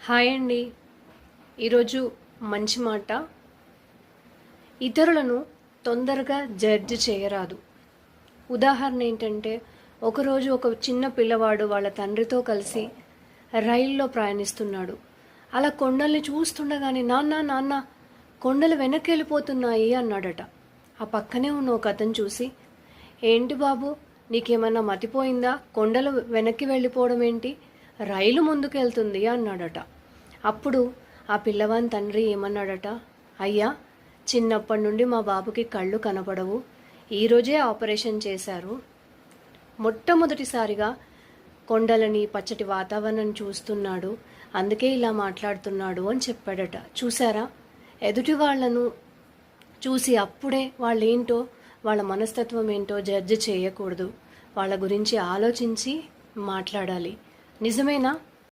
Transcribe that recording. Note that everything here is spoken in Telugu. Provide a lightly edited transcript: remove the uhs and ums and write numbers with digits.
హాయ్ అండి. ఈరోజు మంచి మాట. ఇతరులను తొందరగా జడ్జి చేయరాదు. ఉదాహరణ ఏంటంటే, ఒకరోజు ఒక చిన్న పిల్లవాడు వాళ్ళ తండ్రితో కలిసి రైల్లో ప్రయాణిస్తున్నాడు. అలా కొండల్ని చూస్తుండగానే నాన్న నాన్న కొండలు వెనక్కి వెళ్ళిపోతున్నాయి అన్నాడట. ఆ పక్కనే ఉన్న ఒక అతను చూసి, ఏంటి బాబు, నీకేమన్నా మతిపోయిందా? కొండలు వెనక్కి వెళ్ళిపోవడం ఏంటి, రైలు ముందుకెళ్తుంది అన్నాడట. అప్పుడు ఆ పిల్లవాని తండ్రి ఏమన్నాడట, అయ్యా, చిన్నప్పటి నుండి మా బాబుకి కళ్ళు కనపడవు, ఈరోజే ఆపరేషన్ చేశారు, మొట్టమొదటిసారిగా కొండలని పచ్చటి వాతావరణం చూస్తున్నాడు, అందుకే ఇలా మాట్లాడుతున్నాడు అని చెప్పాడట. చూసారా, ఎదుటి వాళ్లను చూసి అప్పుడే వాళ్ళేంటో, వాళ్ళ మనస్తత్వం ఏంటో జడ్జి చేయకూడదు, వాళ్ళ గురించి ఆలోచించి మాట్లాడాలి. నిజమేనా?